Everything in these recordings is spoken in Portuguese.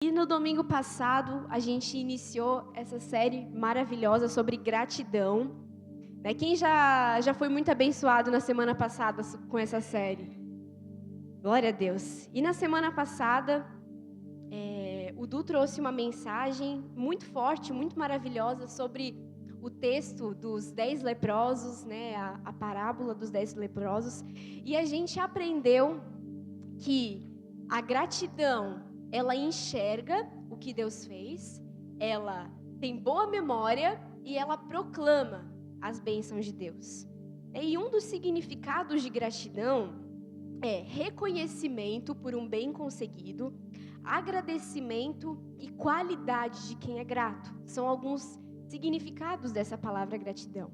E no domingo passado, a gente iniciou essa série maravilhosa sobre gratidão. Né? Quem já foi muito abençoado na semana passada com essa série? Glória a Deus. E na semana passada, o Du trouxe uma mensagem muito forte, muito maravilhosa sobre o texto dos 10 leprosos, né? A parábola dos 10 leprosos. E a gente aprendeu que a gratidão, ela enxerga o que Deus fez, ela tem boa memória e ela proclama as bênçãos de Deus. E um dos significados de gratidão é reconhecimento por um bem conseguido, agradecimento e qualidade de quem é grato. São alguns significados dessa palavra gratidão.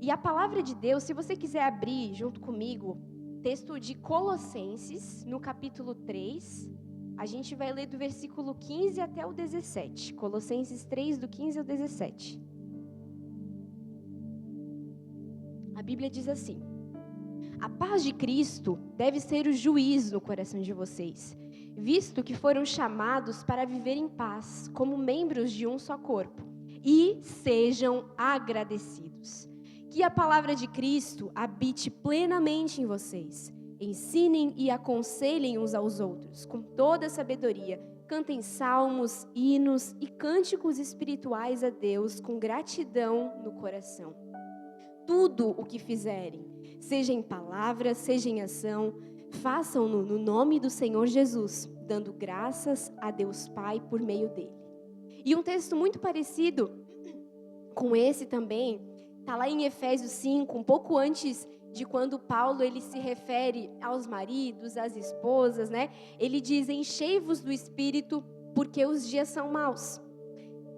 E a palavra de Deus, se você quiser abrir junto comigo, texto de Colossenses, no capítulo 3, a gente vai ler do versículo 15 até o 17. Colossenses 3, do 15 ao 17. A Bíblia diz assim: a paz de Cristo deve ser o juízo no coração de vocês, visto que foram chamados para viver em paz, como membros de um só corpo, e sejam agradecidos. Que a palavra de Cristo habite plenamente em vocês. Ensinem e aconselhem uns aos outros, com toda a sabedoria. Cantem salmos, hinos e cânticos espirituais a Deus com gratidão no coração. Tudo o que fizerem, seja em palavra, seja em ação, façam-no no nome do Senhor Jesus, dando graças a Deus Pai por meio dele. E um texto muito parecido com esse também está lá em Efésios 5, um pouco antes de quando Paulo ele se refere aos maridos, às esposas, né? Ele diz: enchei-vos do Espírito, porque os dias são maus.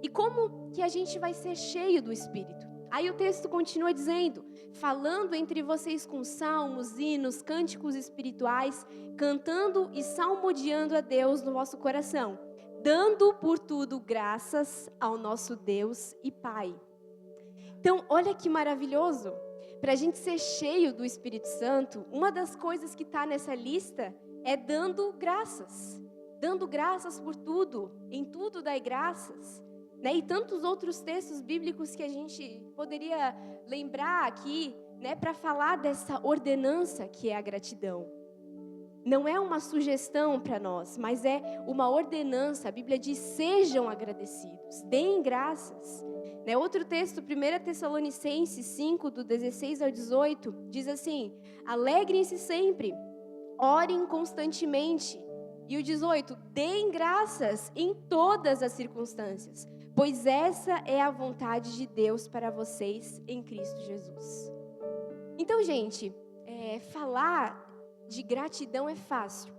E como que a gente vai ser cheio do Espírito? Aí o texto continua dizendo: falando entre vocês com salmos, hinos, cânticos espirituais, cantando e salmodiando a Deus no vosso coração, dando por tudo graças ao nosso Deus e Pai. Então, olha que maravilhoso. Para a gente ser cheio do Espírito Santo, uma das coisas que está nessa lista é dando graças. Dando graças por tudo, em tudo dai graças. Né? E tantos outros textos bíblicos que a gente poderia lembrar aqui, né, para falar dessa ordenança que é a gratidão. Não é uma sugestão para nós, mas é uma ordenança. A Bíblia diz: sejam agradecidos, deem graças. Né? Outro texto, 1 Tessalonicenses 5, do 16 ao 18, diz assim: alegrem-se sempre, orem constantemente. E o 18, deem graças em todas as circunstâncias, pois essa é a vontade de Deus para vocês em Cristo Jesus. Então, gente, falar de gratidão é fácil,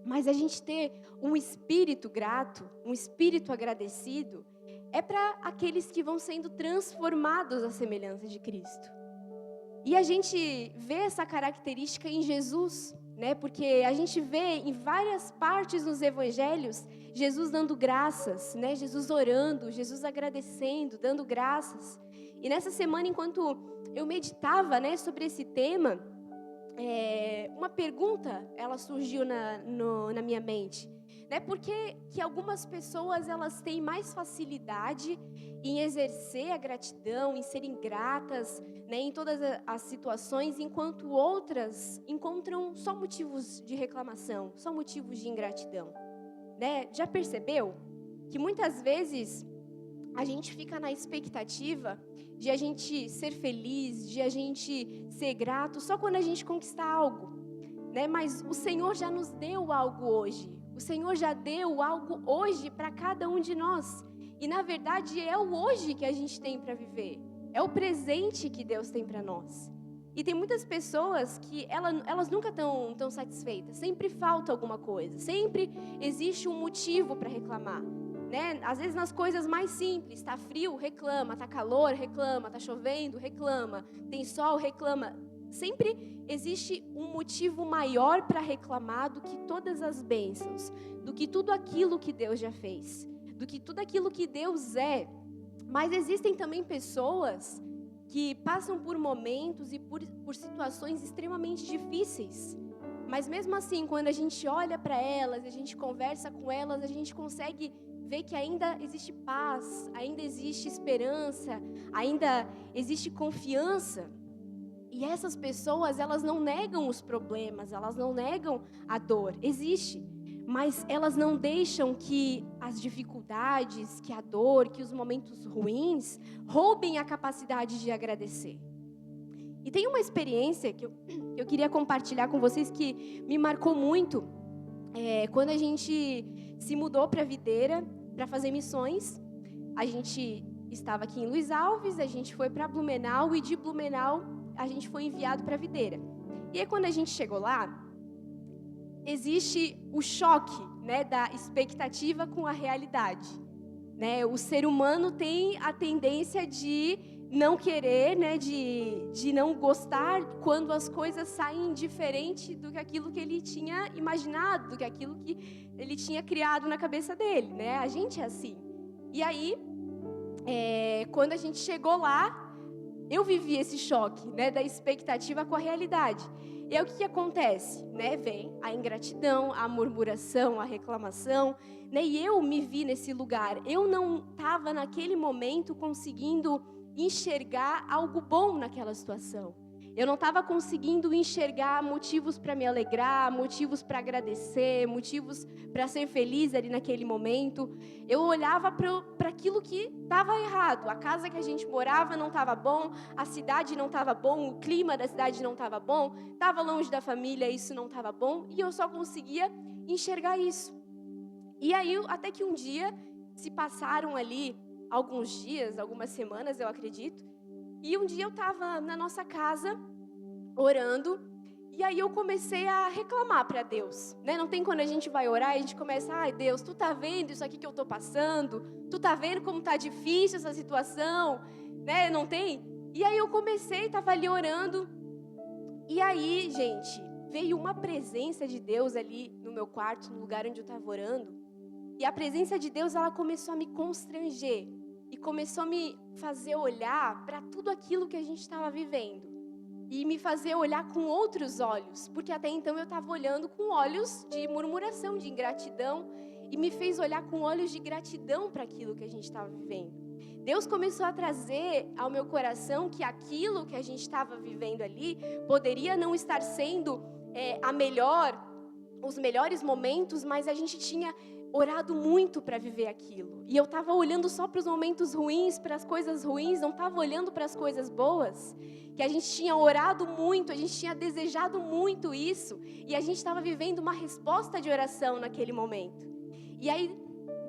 mas a gente ter um espírito grato, um espírito agradecido, é para aqueles que vão sendo transformados à semelhança de Cristo. E a gente vê essa característica em Jesus, né? Porque a gente vê em várias partes nos evangelhos Jesus dando graças, né? Jesus orando, Jesus agradecendo, dando graças. E nessa semana, enquanto eu meditava, né, sobre esse tema, uma pergunta ela surgiu na minha mente, né? Por que algumas pessoas elas têm mais facilidade em exercer a gratidão, em serem gratas, né, em todas as situações, enquanto outras encontram só motivos de reclamação, só motivos de ingratidão, né? Já percebeu que muitas vezes a gente fica na expectativa de a gente ser feliz, de a gente ser grato só quando a gente conquistar algo, né? Mas o Senhor já nos deu algo hoje. O Senhor já deu algo hoje para cada um de nós. E na verdade é o hoje que a gente tem para viver. É o presente que Deus tem para nós. E tem muitas pessoas que elas nunca estão tão satisfeitas. Sempre falta alguma coisa. Sempre existe um motivo para reclamar. Né? Às vezes nas coisas mais simples, tá frio, reclama, tá calor, reclama, tá chovendo, reclama, tem sol, reclama. Sempre existe um motivo maior para reclamar do que todas as bênçãos, do que tudo aquilo que Deus já fez, do que tudo aquilo que Deus é. Mas existem também pessoas que passam por momentos e por situações extremamente difíceis, Mas mesmo assim, quando a gente olha para elas, a gente conversa com elas, a gente consegue ver que ainda existe paz, ainda existe esperança, ainda existe confiança. E essas pessoas, elas não negam os problemas, elas não negam a dor, existe. Mas elas não deixam que as dificuldades, que a dor, que os momentos ruins roubem a capacidade de agradecer. E tem uma experiência que eu queria compartilhar com vocês que me marcou muito. Quando a gente se mudou para Videira para fazer missões, a gente estava aqui em Luiz Alves, a gente foi para Blumenau e de Blumenau a gente foi enviado para Videira. E aí quando a gente chegou lá, existe o choque, né, da expectativa com a realidade. Né? O ser humano tem a tendência de não querer, né, de não gostar quando as coisas saem diferente do que aquilo que ele tinha imaginado, do que aquilo que ele tinha criado na cabeça dele, né? A gente é assim. E aí, quando a gente chegou lá, eu vivi esse choque, né, da expectativa com a realidade. E aí o que acontece? Né? Vem a ingratidão, a murmuração, a reclamação, né? E eu me vi nesse lugar. Eu não estava naquele momento conseguindo enxergar algo bom naquela situação. Eu não estava conseguindo enxergar motivos para me alegrar, motivos para agradecer, motivos para ser feliz ali naquele momento. Eu olhava para aquilo que estava errado. A casa que a gente morava não estava bom, a cidade não estava bom, o clima da cidade não estava bom, estava longe da família, isso não estava bom, e eu só conseguia enxergar isso. E aí, até que um dia, se passaram ali alguns dias, algumas semanas, eu acredito, e um dia eu estava na nossa casa, orando, e aí eu comecei a reclamar para Deus, né? Não tem quando a gente vai orar e a gente começa, ai Deus, tu tá vendo isso aqui que eu tô passando? Tu tá vendo como tá difícil essa situação? Né? Não tem? E aí eu comecei, estava ali orando, e aí, gente, veio uma presença de Deus ali no meu quarto, no lugar onde eu estava orando, e a presença de Deus, ela começou a me constranger, e começou a me fazer olhar para tudo aquilo que a gente estava vivendo. E me fazer olhar com outros olhos. Porque até então eu estava olhando com olhos de murmuração, de ingratidão. E me fez olhar com olhos de gratidão para aquilo que a gente estava vivendo. Deus começou a trazer ao meu coração que aquilo que a gente estava vivendo ali poderia não estar sendo os melhores momentos, mas a gente tinha orado muito para viver aquilo. E eu estava olhando só para os momentos ruins, para as coisas ruins, não estava olhando para as coisas boas. Que a gente tinha orado muito, a gente tinha desejado muito isso. E a gente estava vivendo uma resposta de oração naquele momento. E aí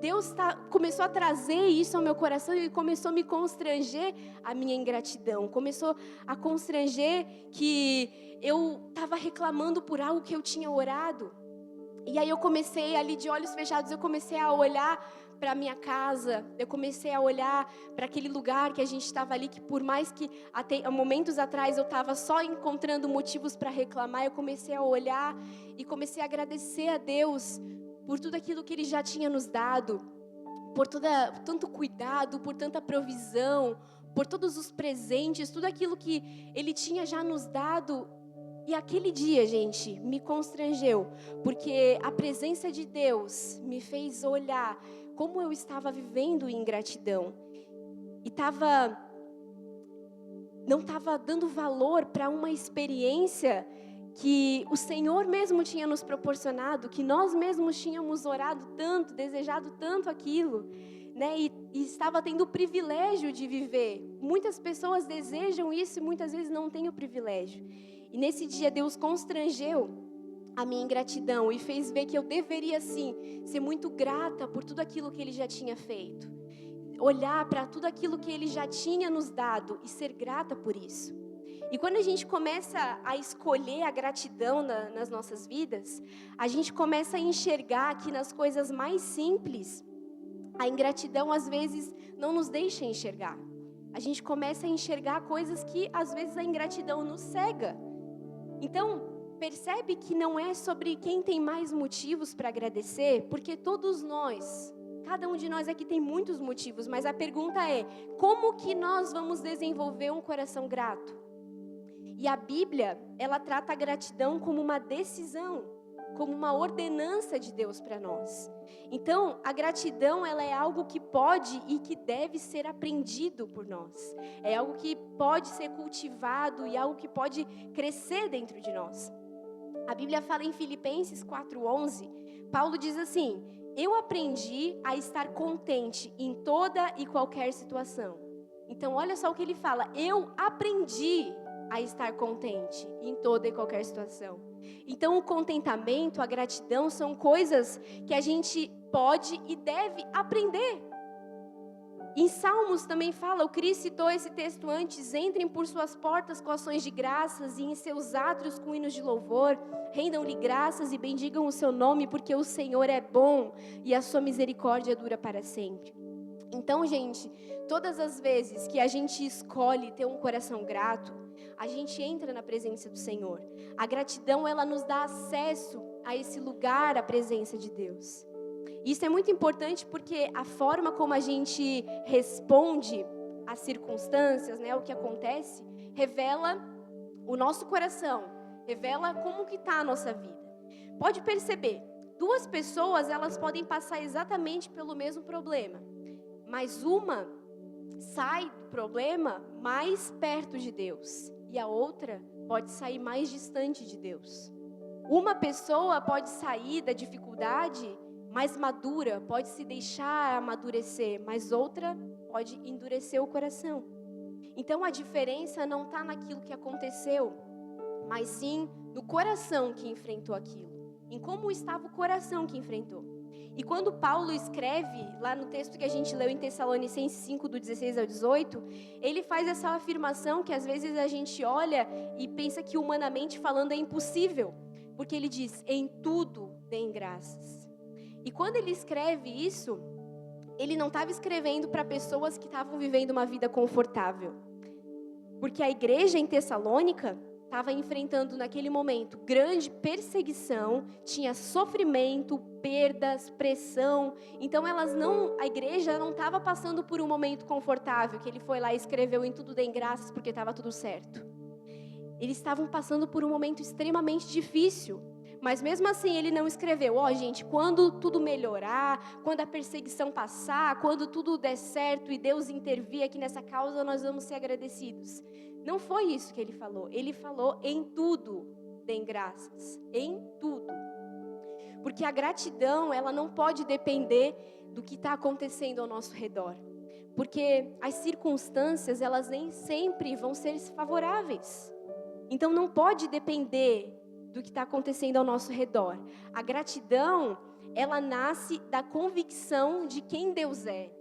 Deus começou a trazer isso ao meu coração e começou a me constranger a minha ingratidão. Começou a constranger que eu estava reclamando por algo que eu tinha orado. E aí eu comecei ali de olhos fechados, eu comecei a olhar para a minha casa, eu comecei a olhar para aquele lugar que a gente estava ali, que por mais que até momentos atrás eu estava só encontrando motivos para reclamar, eu comecei a olhar e comecei a agradecer a Deus por tudo aquilo que Ele já tinha nos dado, por tanto cuidado, por tanta provisão, por todos os presentes, tudo aquilo que Ele tinha já nos dado. E aquele dia, gente, me constrangeu, porque a presença de Deus me fez olhar como eu estava vivendo em ingratidão. E não estava dando valor para uma experiência que o Senhor mesmo tinha nos proporcionado, que nós mesmos tínhamos orado tanto, desejado tanto aquilo, né? E estava tendo o privilégio de viver. Muitas pessoas desejam isso e muitas vezes não têm o privilégio. E nesse dia Deus constrangeu a minha ingratidão e fez ver que eu deveria sim ser muito grata por tudo aquilo que Ele já tinha feito. Olhar para tudo aquilo que Ele já tinha nos dado e ser grata por isso. E quando a gente começa a escolher a gratidão nas nossas vidas, a gente começa a enxergar que nas coisas mais simples, a ingratidão às vezes não nos deixa enxergar. A gente começa a enxergar coisas que às vezes a ingratidão nos cega. Então, percebe que não é sobre quem tem mais motivos para agradecer, porque todos nós, cada um de nós aqui tem muitos motivos, mas a pergunta é, como que nós vamos desenvolver um coração grato? E a Bíblia, ela trata a gratidão como uma decisão, como uma ordenança de Deus para nós. Então, a gratidão, ela é algo que pode e que deve ser aprendido por nós. É algo que pode ser cultivado e algo que pode crescer dentro de nós. A Bíblia fala em Filipenses 4:11, Paulo diz assim: eu aprendi a estar contente em toda e qualquer situação. Então, olha só o que ele fala: eu aprendi a estar contente em toda e qualquer situação. Então, o contentamento, a gratidão são coisas que a gente pode e deve aprender. Em Salmos também fala, o Cris citou esse texto antes: entrem por suas portas com ações de graças e em seus átrios com hinos de louvor, rendam-lhe graças e bendigam o seu nome, porque o Senhor é bom e a sua misericórdia dura para sempre. Então, gente, todas as vezes que a gente escolhe ter um coração grato, a gente entra na presença do Senhor. A gratidão, ela nos dá acesso a esse lugar, a presença de Deus. Isso é muito importante porque a forma como a gente responde às circunstâncias, né, o que acontece, revela o nosso coração, revela como que está a nossa vida. Pode perceber, duas pessoas, elas podem passar exatamente pelo mesmo problema, mas uma sai do problema mais perto de Deus e a outra pode sair mais distante de Deus. Uma pessoa pode sair da dificuldade mais madura, pode se deixar amadurecer, mas outra pode endurecer o coração. Então a diferença não está naquilo que aconteceu, mas sim no coração que enfrentou aquilo, em como estava o coração que enfrentou. E quando Paulo escreve, lá no texto que a gente leu em Tessalonicenses 5, do 16 ao 18, ele faz essa afirmação que às vezes a gente olha e pensa que humanamente falando é impossível, porque ele diz: em tudo deem graças. E quando ele escreve isso, ele não estava escrevendo para pessoas que estavam vivendo uma vida confortável, porque a igreja em Tessalônica estava enfrentando naquele momento grande perseguição, tinha sofrimento, perdas, pressão. Então a igreja não estava passando por um momento confortável, que ele foi lá e escreveu em tudo deem graças porque estava tudo certo. Eles estavam passando por um momento extremamente difícil. Mas mesmo assim ele não escreveu: gente, quando tudo melhorar, quando a perseguição passar, quando tudo der certo e Deus intervir aqui nessa causa, nós vamos ser agradecidos. Não foi isso que ele falou. Ele falou: em tudo deem graças, em tudo. Porque a gratidão, ela não pode depender do que está acontecendo ao nosso redor. Porque as circunstâncias, elas nem sempre vão ser favoráveis. Então não pode depender do que está acontecendo ao nosso redor. A gratidão, ela nasce da convicção de quem Deus é.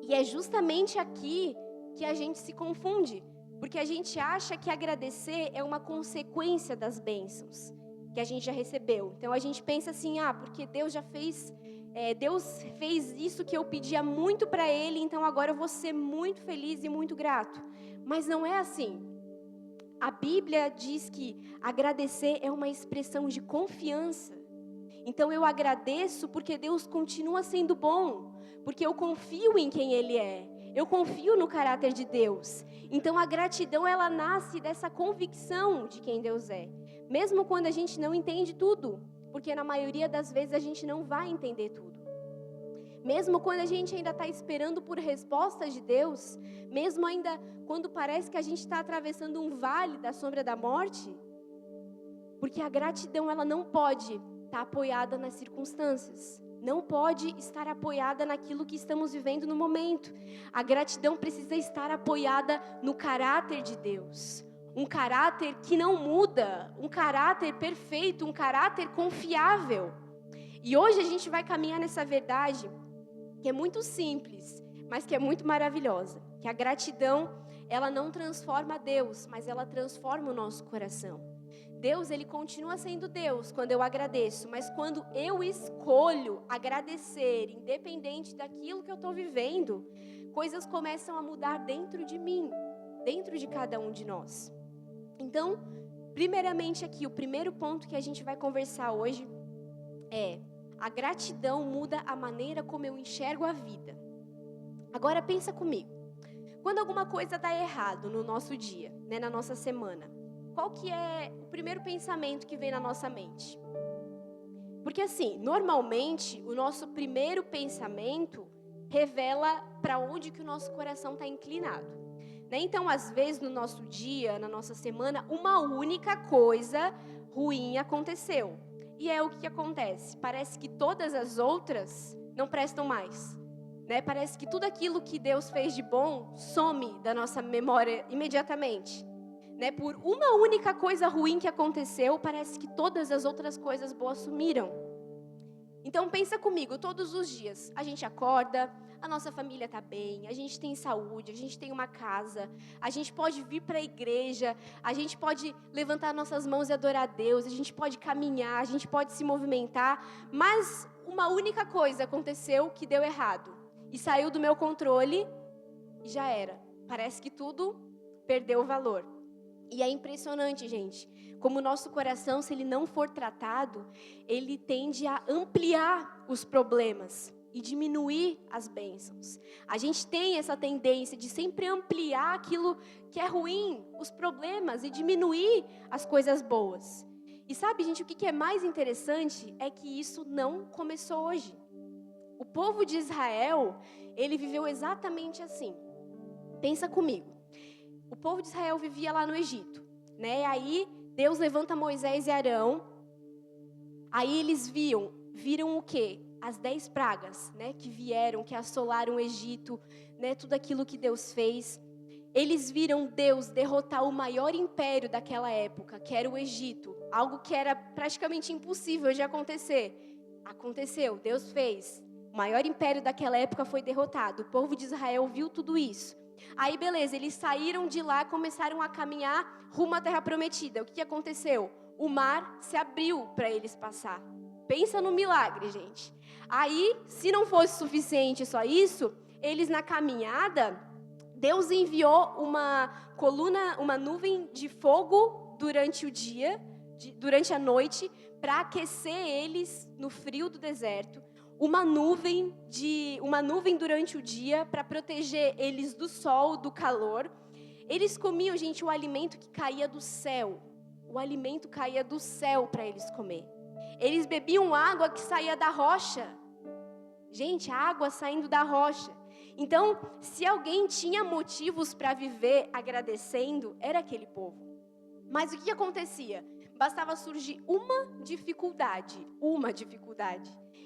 E é justamente aqui que a gente se confunde, porque a gente acha que agradecer é uma consequência das bênçãos que a gente já recebeu. Então a gente pensa assim: porque Deus já fez, Deus fez isso que eu pedia muito para Ele, então agora eu vou ser muito feliz e muito grato. Mas não é assim. A Bíblia diz que agradecer é uma expressão de confiança. Então eu agradeço porque Deus continua sendo bom, porque eu confio em quem Ele é, eu confio no caráter de Deus. Então a gratidão, ela nasce dessa convicção de quem Deus é, mesmo quando a gente não entende tudo, porque na maioria das vezes a gente não vai entender tudo. Mesmo quando a gente ainda está esperando por respostas de Deus, mesmo ainda quando parece que a gente está atravessando um vale da sombra da morte, porque a gratidão, ela não pode estar apoiada nas circunstâncias, não pode estar apoiada naquilo que estamos vivendo no momento. A gratidão precisa estar apoiada no caráter de Deus, um caráter que não muda, um caráter perfeito, um caráter confiável. E hoje a gente vai caminhar nessa verdade que é muito simples, mas que é muito maravilhosa, que a gratidão, ela não transforma Deus, mas ela transforma o nosso coração. Deus, Ele continua sendo Deus quando eu agradeço, mas quando eu escolho agradecer, independente daquilo que eu estou vivendo, coisas começam a mudar dentro de mim, dentro de cada um de nós. Então, primeiramente aqui, o primeiro ponto que a gente vai conversar hoje é: a gratidão muda a maneira como eu enxergo a vida. Agora pensa comigo. Quando alguma coisa dá errado no nosso dia, na nossa semana, qual que é o primeiro pensamento que vem na nossa mente? Porque assim, normalmente, o nosso primeiro pensamento revela para onde que o nosso coração está inclinado. Né? Então, às vezes, no nosso dia, na nossa semana, uma única coisa ruim aconteceu. E é o que acontece. Parece que todas as outras não prestam mais. Né? Parece que tudo aquilo que Deus fez de bom some da nossa memória imediatamente. Né? Por uma única coisa ruim que aconteceu, parece que todas as outras coisas boas sumiram. Então pensa comigo, todos os dias a gente acorda, a nossa família está bem, a gente tem saúde, a gente tem uma casa, a gente pode vir para a igreja, a gente pode levantar nossas mãos e adorar a Deus, a gente pode caminhar, a gente pode se movimentar, mas uma única coisa aconteceu que deu errado e saiu do meu controle e já era. Parece que tudo perdeu o valor. E é impressionante, gente, como o nosso coração, se ele não for tratado, ele tende a ampliar os problemas e diminuir as bênçãos. A gente tem essa tendência de sempre ampliar aquilo que é ruim, os problemas, e diminuir as coisas boas. E sabe, gente, o que é mais interessante é que isso não começou hoje. O povo de Israel, ele viveu exatamente assim. Pensa comigo. O povo de Israel vivia lá no Egito, né? Aí Deus levanta Moisés e Arão. Aí eles viram o quê? As 10 pragas, né? Que vieram, que assolaram o Egito, né? Tudo aquilo que Deus fez. Eles viram Deus derrotar o maior império daquela época, que era o Egito. Algo que era praticamente impossível de acontecer. Aconteceu, Deus fez. O maior império daquela época foi derrotado. O povo de Israel viu tudo isso. Aí beleza, eles saíram de lá, começaram a caminhar rumo à Terra Prometida. O que aconteceu? O mar se abriu para eles passar. Pensa no milagre, gente. Aí, se não fosse suficiente só isso, eles na caminhada, Deus enviou uma coluna, uma nuvem de fogo durante o dia, durante a noite, para aquecer eles no frio do deserto. Uma nuvem durante o dia para proteger eles do sol, do calor. Eles comiam, gente, o alimento que caía do céu. O alimento caía do céu para eles comer. Eles bebiam água que saía da rocha. Gente, água saindo da rocha. Então, se alguém tinha motivos para viver agradecendo, era aquele povo. Mas o que acontecia? Bastava surgir uma dificuldade.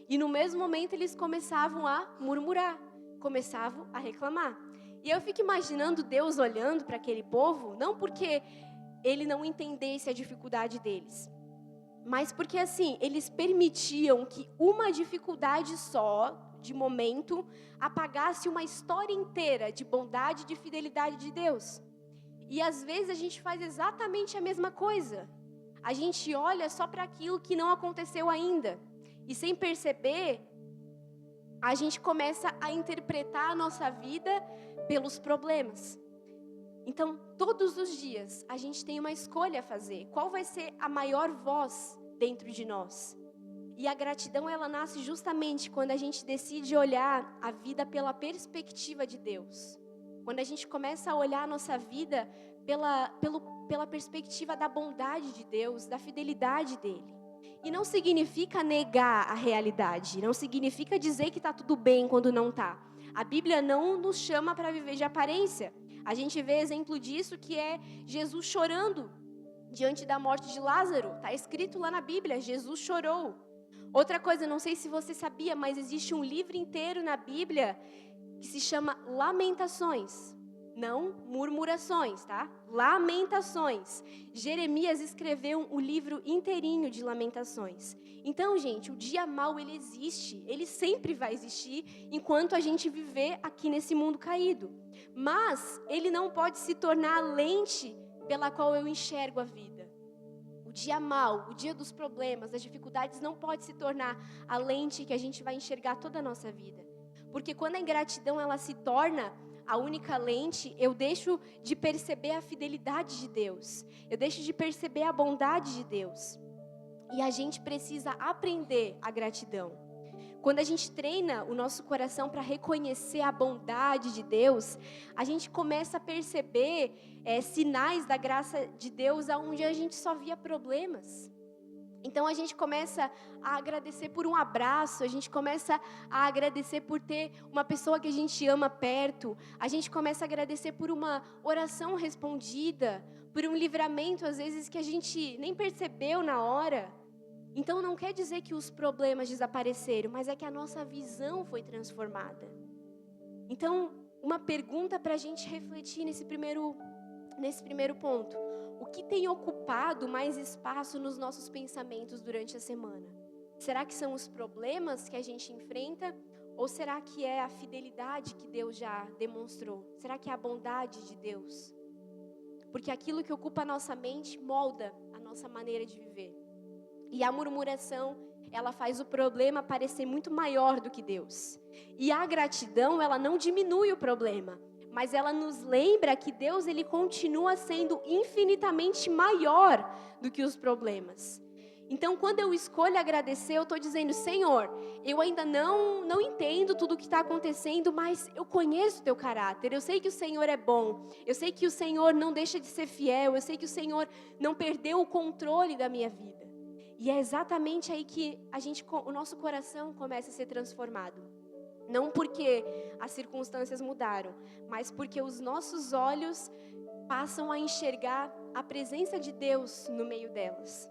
E no mesmo momento eles começavam a murmurar, começavam a reclamar. E eu fico imaginando Deus olhando para aquele povo, não porque ele não entendesse a dificuldade deles, mas porque assim, eles permitiam que uma dificuldade só, de momento, apagasse uma história inteira de bondade e de fidelidade de Deus. E às vezes a gente faz exatamente a mesma coisa. A gente olha só para aquilo que não aconteceu ainda. E sem perceber, a gente começa a interpretar a nossa vida pelos problemas. Então, todos os dias, a gente tem uma escolha a fazer. Qual vai ser a maior voz dentro de nós? E a gratidão, ela nasce justamente quando a gente decide olhar a vida pela perspectiva de Deus. Quando a gente começa a olhar a nossa vida pela perspectiva da bondade de Deus, da fidelidade dEle. E não significa negar a realidade, não significa dizer que está tudo bem quando não está. A Bíblia não nos chama para viver de aparência. A gente vê exemplo disso que é Jesus chorando diante da morte de Lázaro. Está escrito lá na Bíblia, Jesus chorou. Outra coisa, não sei se você sabia, mas existe um livro inteiro na Bíblia que se chama Lamentações. Não murmurações, tá? Lamentações. Jeremias escreveu um livro inteirinho de lamentações. Então, gente, o dia mau, ele existe. Ele sempre vai existir enquanto a gente viver aqui nesse mundo caído. Mas ele não pode se tornar a lente pela qual eu enxergo a vida. O dia mau, o dia dos problemas, das dificuldades, não pode se tornar a lente que a gente vai enxergar toda a nossa vida. Porque quando a ingratidão, ela se torna a única lente, eu deixo de perceber a fidelidade de Deus. Eu deixo de perceber a bondade de Deus. E a gente precisa aprender a gratidão. Quando a gente treina o nosso coração para reconhecer a bondade de Deus, a gente começa a perceber sinais da graça de Deus onde a gente só via problemas. Então a gente começa a agradecer por um abraço, a gente começa a agradecer por ter uma pessoa que a gente ama perto, a gente começa a agradecer por uma oração respondida, por um livramento às vezes que a gente nem percebeu na hora. Então não quer dizer que os problemas desapareceram, mas é que a nossa visão foi transformada. Então, uma pergunta para a gente refletir nesse primeiro ponto. O que tem ocupado mais espaço nos nossos pensamentos durante a semana? Será que são os problemas que a gente enfrenta? Ou será que é a fidelidade que Deus já demonstrou? Será que é a bondade de Deus? Porque aquilo que ocupa a nossa mente molda a nossa maneira de viver. E a murmuração, ela faz o problema parecer muito maior do que Deus. E a gratidão, ela não diminui o problema, mas ela nos lembra que Deus, ele continua sendo infinitamente maior do que os problemas. Então, quando eu escolho agradecer, eu estou dizendo: Senhor, eu ainda não entendo tudo o que está acontecendo, mas eu conheço o teu caráter, eu sei que o Senhor é bom, eu sei que o Senhor não deixa de ser fiel, eu sei que o Senhor não perdeu o controle da minha vida. E é exatamente aí que o nosso coração começa a ser transformado. Não porque as circunstâncias mudaram, mas porque os nossos olhos passam a enxergar a presença de Deus no meio delas.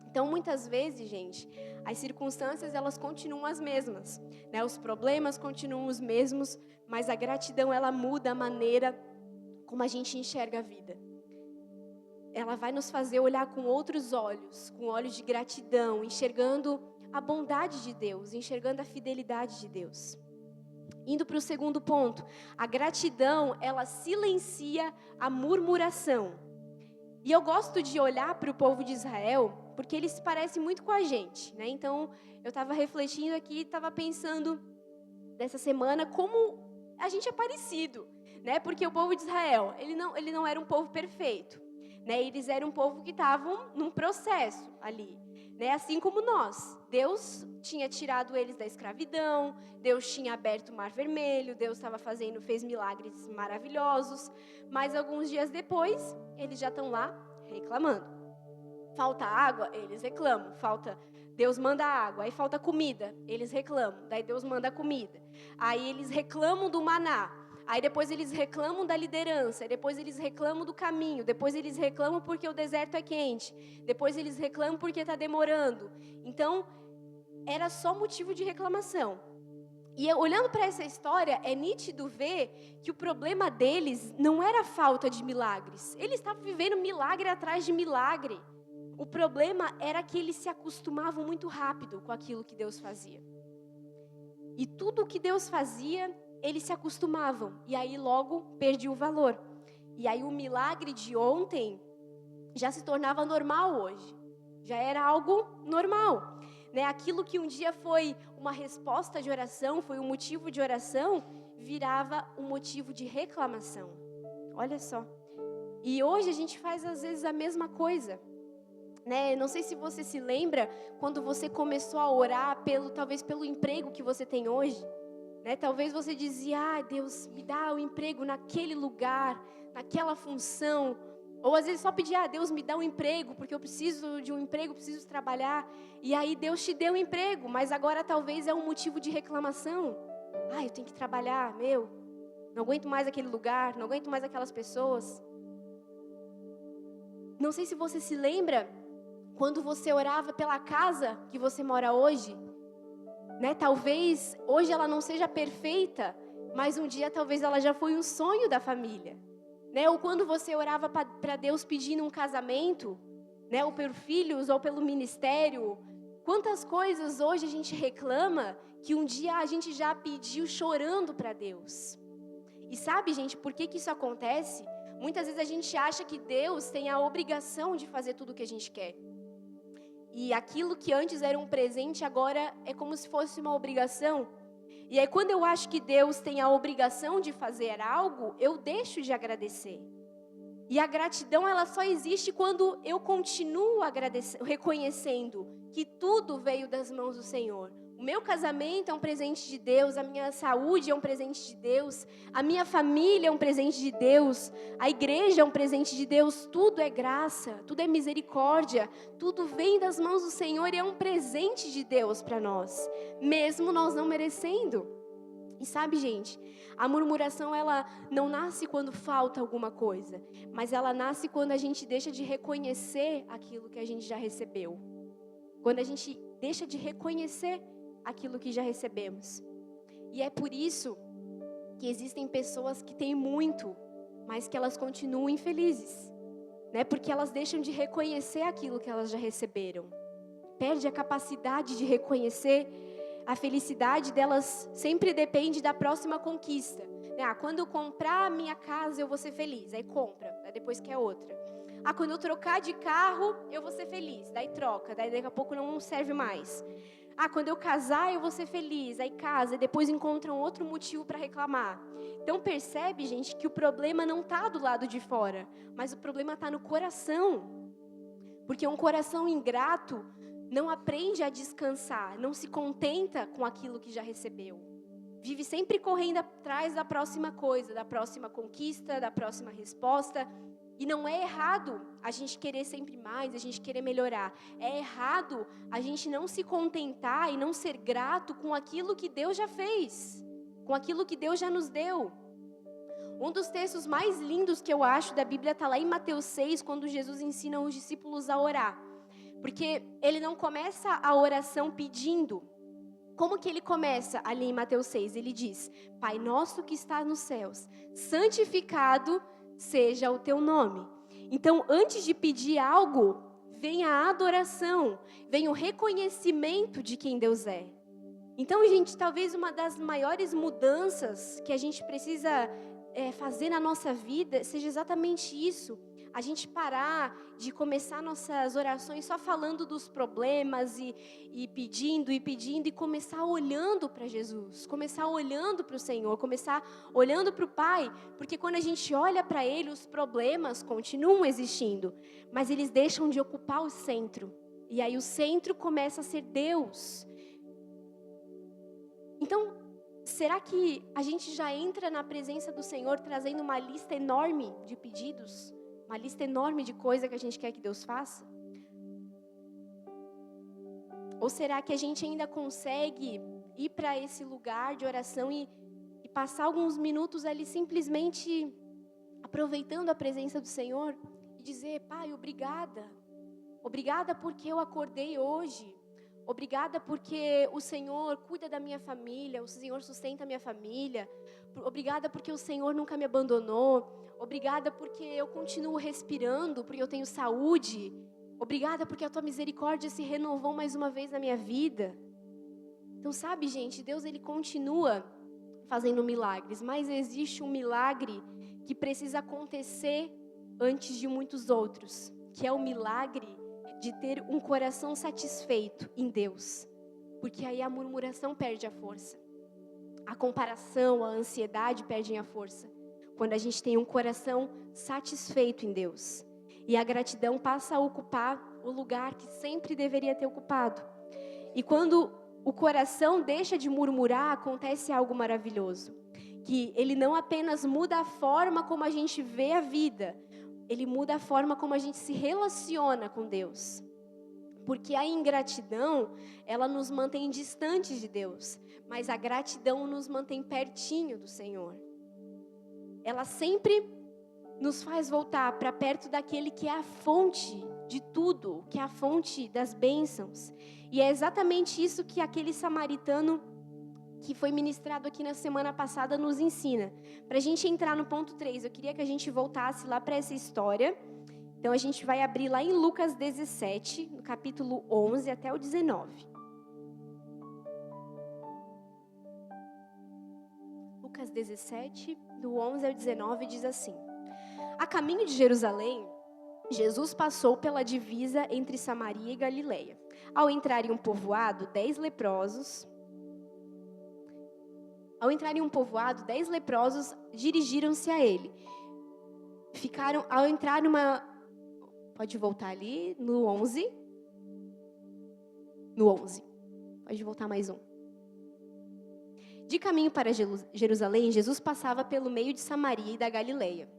Então, muitas vezes, gente, as circunstâncias, elas continuam as mesmas, né? Os problemas continuam os mesmos, mas a gratidão, ela muda a maneira como a gente enxerga a vida. Ela vai nos fazer olhar com outros olhos, com olhos de gratidão, enxergando a bondade de Deus, enxergando a fidelidade de Deus. Indo para o segundo ponto, a gratidão, ela silencia a murmuração. E eu gosto de olhar para o povo de Israel, porque eles se parecem muito com a gente, né? Então, eu estava refletindo aqui, estava pensando dessa semana como a gente é parecido, né? Porque o povo de Israel, ele não era um povo perfeito. Né, eles eram um povo que estavam num processo ali, né, assim como nós. Deus tinha tirado eles da escravidão, Deus tinha aberto o Mar Vermelho, Deus fez milagres maravilhosos, mas alguns dias depois, eles já estão lá reclamando. Falta água, eles reclamam. Deus manda água, aí falta comida, eles reclamam, daí Deus manda comida. Aí eles reclamam do maná. Aí depois eles reclamam da liderança, depois eles reclamam do caminho, depois eles reclamam porque o deserto é quente, depois eles reclamam porque está demorando. Então, era só motivo de reclamação. E olhando para essa história, é nítido ver que o problema deles não era a falta de milagres. Eles estavam vivendo milagre atrás de milagre. O problema era que eles se acostumavam muito rápido com aquilo que Deus fazia. E tudo o que Deus fazia, eles se acostumavam, e aí logo perdia o valor. E aí o milagre de ontem já se tornava normal hoje. Já era algo normal, né? Aquilo que um dia foi uma resposta de oração, foi um motivo de oração, virava um motivo de reclamação. Olha só. E hoje a gente faz às vezes a mesma coisa, né? Não sei se você se lembra quando você começou a orar talvez pelo emprego que você tem hoje. Né? Talvez você dizia: Deus, me dá o emprego naquele lugar, naquela função. Ou às vezes só pedir: Deus, me dá um emprego, porque eu preciso de um emprego, preciso trabalhar. E aí Deus te deu um emprego, mas agora talvez é um motivo de reclamação. Eu tenho que trabalhar, não aguento mais aquele lugar, não aguento mais aquelas pessoas. Não sei se você se lembra quando você orava pela casa que você mora hoje. Né? Talvez hoje ela não seja perfeita, mas um dia talvez ela já foi um sonho da família. Né? Ou quando você orava para Deus pedindo um casamento, né? Ou por filhos, ou pelo ministério. Quantas coisas hoje a gente reclama que um dia a gente já pediu chorando para Deus. E sabe, gente, por que isso acontece? Muitas vezes a gente acha que Deus tem a obrigação de fazer tudo o que a gente quer. E aquilo que antes era um presente, agora é como se fosse uma obrigação. E aí quando eu acho que Deus tem a obrigação de fazer algo, eu deixo de agradecer. E a gratidão, ela só existe quando eu continuo reconhecendo que tudo veio das mãos do Senhor. O meu casamento é um presente de Deus, a minha saúde é um presente de Deus, a minha família é um presente de Deus, a igreja é um presente de Deus, tudo é graça, tudo é misericórdia, tudo vem das mãos do Senhor e é um presente de Deus para nós, mesmo nós não merecendo. E sabe, gente, a murmuração ela não nasce quando falta alguma coisa, mas ela nasce quando a gente deixa de reconhecer aquilo que a gente já recebeu. Quando a gente deixa de reconhecer aquilo que já recebemos. E é por isso que existem pessoas que têm muito, mas que elas continuam infelizes, né? Porque elas deixam de reconhecer aquilo que elas já receberam. Perde a capacidade de reconhecer. A felicidade delas sempre depende da próxima conquista. Quando eu comprar a minha casa, eu vou ser feliz. Aí compra, aí depois quer outra. Quando eu trocar de carro, eu vou ser feliz. Daí troca, daí daqui a pouco não serve mais. Quando eu casar, eu vou ser feliz. Aí casa, e depois encontra um outro motivo para reclamar. Então percebe, gente, que o problema não está do lado de fora, mas o problema está no coração. Porque um coração ingrato não aprende a descansar, não se contenta com aquilo que já recebeu. Vive sempre correndo atrás da próxima coisa, da próxima conquista, da próxima resposta. E não é errado a gente querer sempre mais, a gente querer melhorar. É errado a gente não se contentar e não ser grato com aquilo que Deus já fez, com aquilo que Deus já nos deu. Um dos textos mais lindos que eu acho da Bíblia está lá em Mateus 6, quando Jesus ensina os discípulos a orar. Porque ele não começa a oração pedindo. Como que ele começa ali em Mateus 6? Ele diz: Pai nosso que está nos céus, santificado seja o teu nome. Então, antes de pedir algo, vem a adoração, vem o reconhecimento de quem Deus é. Então, gente, talvez uma das maiores mudanças que a gente precisa fazer na nossa vida seja exatamente isso. A gente parar de começar nossas orações só falando dos problemas e pedindo e começar olhando para Jesus, começar olhando para o Senhor, começar olhando para o Pai, porque quando a gente olha para Ele, os problemas continuam existindo, mas eles deixam de ocupar o centro, e aí o centro começa a ser Deus. Então, será que a gente já entra na presença do Senhor trazendo uma lista enorme de pedidos? Uma lista enorme de coisas que a gente quer que Deus faça? Ou será que a gente ainda consegue ir para esse lugar de oração e passar alguns minutos ali simplesmente aproveitando a presença do Senhor e dizer: Pai, obrigada. Obrigada porque eu acordei hoje. Obrigada porque o Senhor cuida da minha família, o Senhor sustenta a minha família. Obrigada porque o Senhor nunca me abandonou. Obrigada porque eu continuo respirando, porque eu tenho saúde. Obrigada porque a tua misericórdia se renovou mais uma vez na minha vida. Então, sabe, gente, Deus ele continua fazendo milagres, mas existe um milagre que precisa acontecer antes de muitos outros, que é o milagre de ter um coração satisfeito em Deus, porque aí a murmuração perde a força, a comparação, a ansiedade perdem a força, quando a gente tem um coração satisfeito em Deus, e a gratidão passa a ocupar o lugar que sempre deveria ter ocupado. E quando o coração deixa de murmurar, acontece algo maravilhoso, que ele não apenas muda a forma como a gente vê a vida, ele muda a forma como a gente se relaciona com Deus. Porque a ingratidão, ela nos mantém distantes de Deus, mas a gratidão nos mantém pertinho do Senhor. Ela sempre nos faz voltar para perto daquele que é a fonte de tudo, que é a fonte das bênçãos. E é exatamente isso que aquele samaritano que foi ministrado aqui na semana passada nos ensina. Para a gente entrar no ponto 3, eu queria que a gente voltasse lá para essa história. Então a gente vai abrir lá em Lucas 17, no capítulo 11 até o 19. Lucas 17, do 11 ao 19, diz assim: A caminho de Jerusalém, Jesus passou pela divisa entre Samaria e Galileia. Ao entrar em um povoado, 10 leprosos dirigiram-se a ele. Ao entrar numa... Pode voltar ali, no 11. No 11. Pode voltar mais um. De caminho para Jerusalém, Jesus passava pelo meio de Samaria e da Galileia.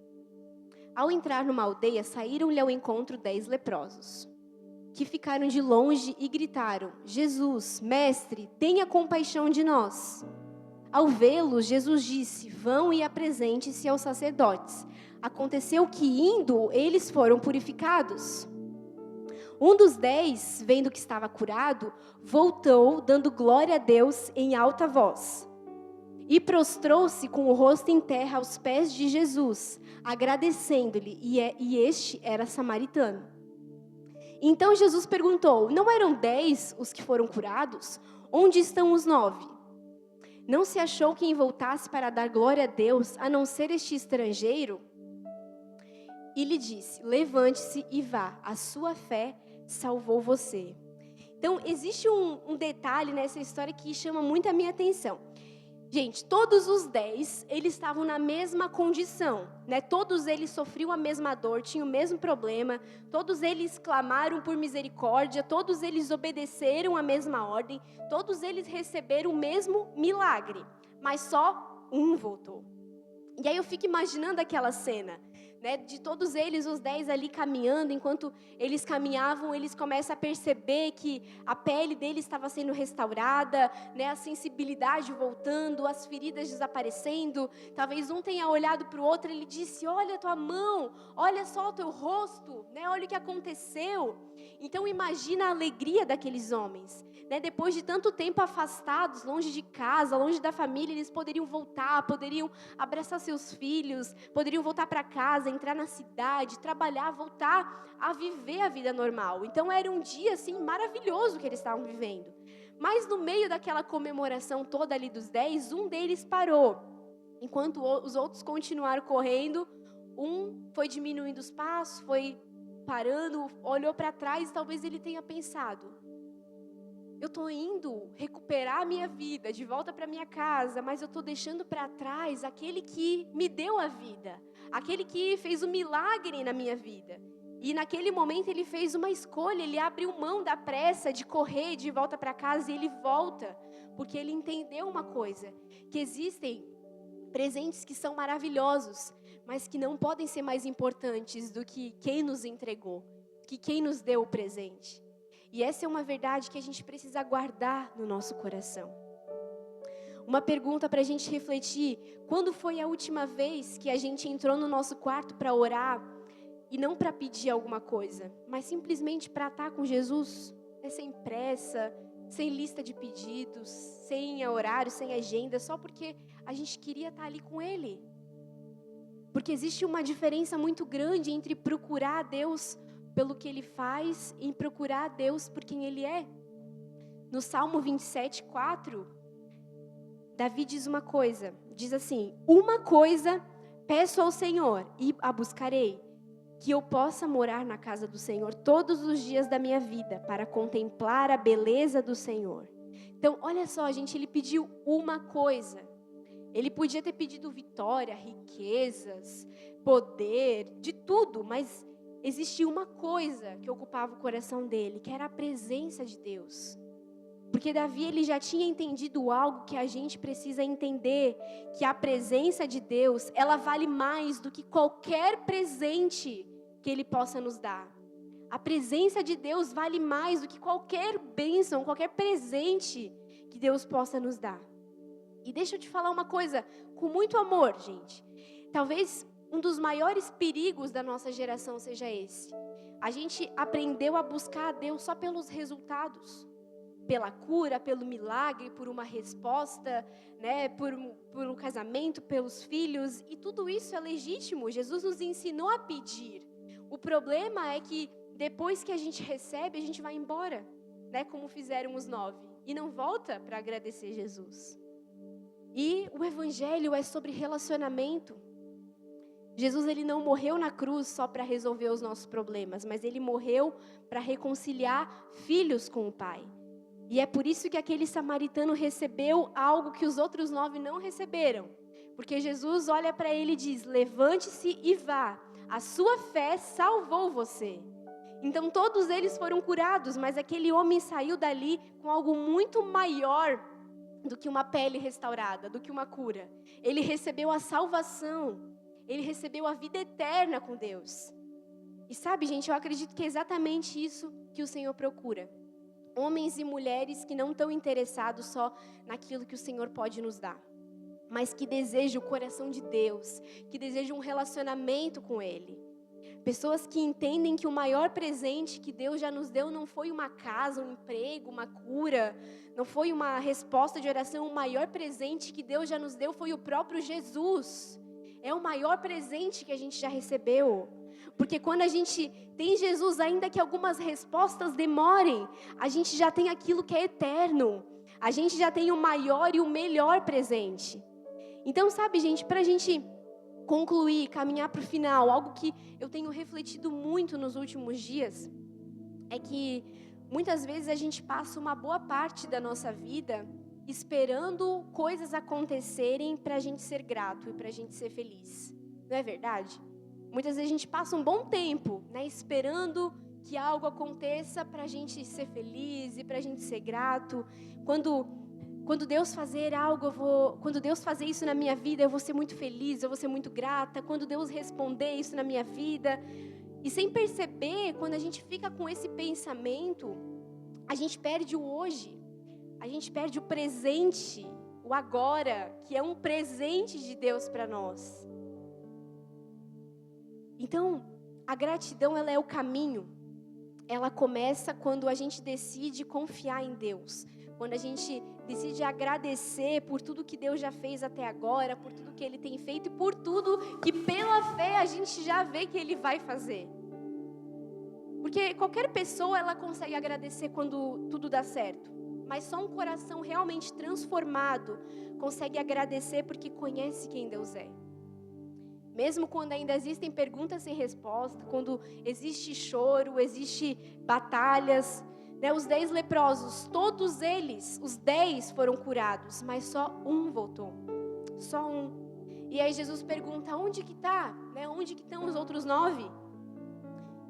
Ao entrar numa aldeia, saíram-lhe ao encontro 10 leprosos, que ficaram de longe e gritaram: Jesus, mestre, tenha compaixão de nós. Ao vê-los, Jesus disse: vão e apresente-se aos sacerdotes. Aconteceu que, indo, eles foram purificados. Um dos 10, vendo que estava curado, voltou, dando glória a Deus em alta voz. E prostrou-se com o rosto em terra aos pés de Jesus, agradecendo-lhe, e este era samaritano. Então Jesus perguntou: não eram 10 os que foram curados? Onde estão os 9? Não se achou quem voltasse para dar glória a Deus, a não ser este estrangeiro? E lhe disse: levante-se e vá, a sua fé salvou você. Então, existe um detalhe nessa história que chama muito a minha atenção. Gente, todos os 10, eles estavam na mesma condição, né? Todos eles sofriam a mesma dor, tinham o mesmo problema, todos eles clamaram por misericórdia, todos eles obedeceram a mesma ordem, todos eles receberam o mesmo milagre, mas só um voltou. E aí eu fico imaginando aquela cena, né, de todos eles, os 10 ali caminhando. Enquanto eles caminhavam, eles começam a perceber que a pele deles estava sendo restaurada, né, a sensibilidade voltando, as feridas desaparecendo. Talvez um tenha olhado para o outro e ele disse: olha a tua mão, olha só o teu rosto, né, olha o que aconteceu. Então imagina a alegria daqueles homens, né, depois de tanto tempo afastados, longe de casa, longe da família, eles poderiam voltar, poderiam abraçar seus filhos, poderiam voltar para casa, entrar na cidade, trabalhar, voltar a viver a vida normal. Então era um dia assim maravilhoso que eles estavam vivendo. Mas no meio daquela comemoração toda ali dos 10, um deles parou. Enquanto os outros continuaram correndo, um foi diminuindo os passos, foi parando, olhou para trás, talvez ele tenha pensado: eu estou indo recuperar a minha vida, de volta para minha casa, mas eu estou deixando para trás aquele que me deu a vida, aquele que fez um milagre na minha vida. E naquele momento ele fez uma escolha, ele abriu mão da pressa de correr de volta para casa e ele volta, porque ele entendeu uma coisa, que existem presentes que são maravilhosos, mas que não podem ser mais importantes do que quem nos entregou, que quem nos deu o presente. E essa é uma verdade que a gente precisa guardar no nosso coração. Uma pergunta para a gente refletir: quando foi a última vez que a gente entrou no nosso quarto para orar, e não para pedir alguma coisa, mas simplesmente para estar com Jesus, sem pressa, sem lista de pedidos, sem horário, sem agenda, só porque a gente queria estar ali com Ele? Porque existe uma diferença muito grande entre procurar a Deus pelo que Ele faz e procurar a Deus por quem Ele é. No Salmo 27:4, Davi diz uma coisa, diz assim: uma coisa peço ao Senhor e a buscarei, que eu possa morar na casa do Senhor todos os dias da minha vida, para contemplar a beleza do Senhor. Então, olha só, gente, ele pediu uma coisa. Ele podia ter pedido vitória, riquezas, poder, de tudo, mas existia uma coisa que ocupava o coração dele, que era a presença de Deus. Porque Davi, ele já tinha entendido algo que a gente precisa entender, que a presença de Deus, ela vale mais do que qualquer presente que Ele possa nos dar. A presença de Deus vale mais do que qualquer bênção, qualquer presente que Deus possa nos dar. E deixa eu te falar uma coisa, com muito amor, gente. Talvez um dos maiores perigos da nossa geração seja esse. A gente aprendeu a buscar a Deus só pelos resultados. Pela cura, pelo milagre, por uma resposta, né, por um casamento, pelos filhos, e tudo isso é legítimo. Jesus nos ensinou a pedir. O problema é que depois que a gente recebe, a gente vai embora, né, como fizeram os 9, e não volta para agradecer Jesus. E o Evangelho é sobre relacionamento. Jesus, ele não morreu na cruz só para resolver os nossos problemas, mas ele morreu para reconciliar filhos com o Pai. E é por isso que aquele samaritano recebeu algo que os outros 9 não receberam. Porque Jesus olha para ele e diz: levante-se e vá, a sua fé salvou você. Então todos eles foram curados, mas aquele homem saiu dali com algo muito maior do que uma pele restaurada, do que uma cura. Ele recebeu a salvação, ele recebeu a vida eterna com Deus. E sabe, gente, eu acredito que é exatamente isso que o Senhor procura. Homens e mulheres que não estão interessados só naquilo que o Senhor pode nos dar, mas que desejam o coração de Deus, que desejam um relacionamento com Ele. Pessoas que entendem que o maior presente que Deus já nos deu não foi uma casa, um emprego, uma cura, não foi uma resposta de oração. O maior presente que Deus já nos deu foi o próprio Jesus. É o maior presente que a gente já recebeu. Porque quando a gente tem Jesus, ainda que algumas respostas demorem, a gente já tem aquilo que é eterno. A gente já tem o maior e o melhor presente. Então, sabe, gente, para a gente concluir, caminhar para o final, algo que eu tenho refletido muito nos últimos dias, é que muitas vezes a gente passa uma boa parte da nossa vida esperando coisas acontecerem para a gente ser grato e para a gente ser feliz. Não é verdade? Muitas vezes a gente passa um bom tempo, né, esperando que algo aconteça para a gente ser feliz e para a gente ser grato. Quando Deus fazer algo, quando Deus fazer isso na minha vida, eu vou ser muito feliz, eu vou ser muito grata. Quando Deus responder isso na minha vida. E sem perceber, quando a gente fica com esse pensamento, a gente perde o hoje. A gente perde o presente, o agora, que é um presente de Deus para nós. Então, a gratidão, ela é o caminho. Ela começa quando a gente decide confiar em Deus. Quando a gente decide agradecer por tudo que Deus já fez até agora, por tudo que Ele tem feito e por tudo que pela fé a gente já vê que Ele vai fazer. Porque qualquer pessoa, ela consegue agradecer quando tudo dá certo. Mas só um coração realmente transformado consegue agradecer porque conhece quem Deus é. Mesmo quando ainda existem perguntas sem resposta, quando existe choro, existe batalhas, né? Os 10 leprosos, todos eles, os 10 foram curados, mas só um voltou. Só um. E aí Jesus pergunta, onde que está? Né? Onde que estão os outros 9?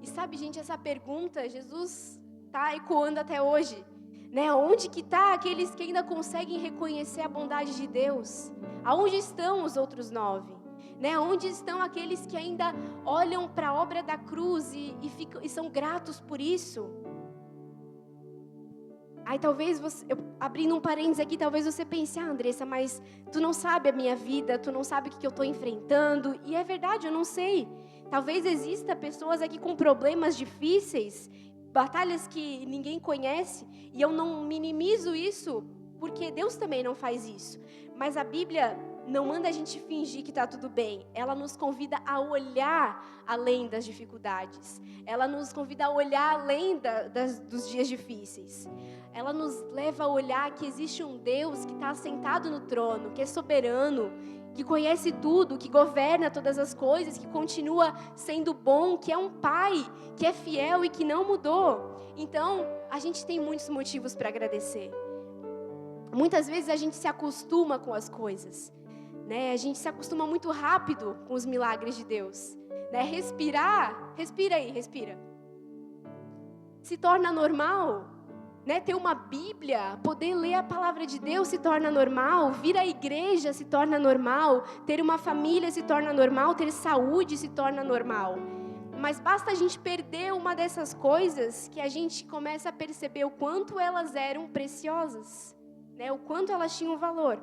E sabe, gente, essa pergunta, Jesus está ecoando até hoje. Né? Onde que está aqueles que ainda conseguem reconhecer a bondade de Deus? Aonde estão os outros 9? Né? Onde estão aqueles que ainda olham para a obra da cruz e são gratos por isso? Aí talvez você, abrindo um parênteses aqui, talvez você pense, Andressa, mas tu não sabe a minha vida, tu não sabe o que eu estou enfrentando. E é verdade, eu não sei. Talvez exista pessoas aqui com problemas difíceis, batalhas que ninguém conhece, e eu não minimizo isso, porque Deus também não faz isso. Mas a Bíblia não manda a gente fingir que está tudo bem. Ela nos convida a olhar além das dificuldades. Ela nos convida a olhar além dos dias difíceis. Ela nos leva a olhar que existe um Deus que está assentado no trono, que é soberano, que conhece tudo, que governa todas as coisas, que continua sendo bom, que é um pai, que é fiel e que não mudou. Então, a gente tem muitos motivos para agradecer. Muitas vezes a gente se acostuma com as coisas, né? A gente se acostuma muito rápido com os milagres de Deus, né? Respirar, respira aí, respira. Se torna normal, né? Ter uma Bíblia, poder ler a palavra de Deus se torna normal, vir à igreja se torna normal, ter uma família se torna normal, ter saúde se torna normal. Mas basta a gente perder uma dessas coisas que a gente começa a perceber o quanto elas eram preciosas, né? O quanto elas tinham valor.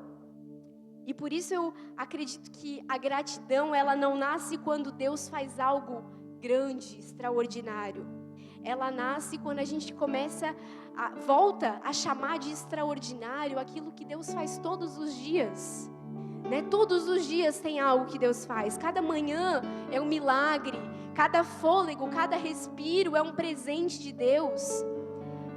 E por isso eu acredito que a gratidão, ela não nasce quando Deus faz algo grande, extraordinário. Ela nasce quando a gente volta a chamar de extraordinário aquilo que Deus faz todos os dias. Né? Todos os dias tem algo que Deus faz. Cada manhã é um milagre. Cada fôlego, cada respiro é um presente de Deus.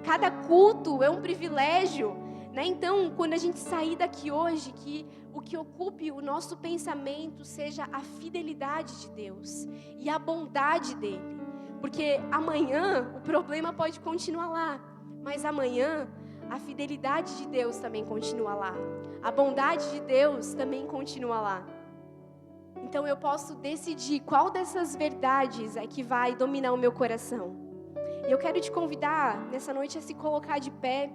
Cada culto é um privilégio. Né? Então, quando a gente sair daqui hoje, que o que ocupe o nosso pensamento seja a fidelidade de Deus e a bondade dEle. Porque amanhã o problema pode continuar lá, mas amanhã a fidelidade de Deus também continua lá. A bondade de Deus também continua lá. Então eu posso decidir qual dessas verdades é que vai dominar o meu coração. E eu quero te convidar nessa noite a se colocar de pé.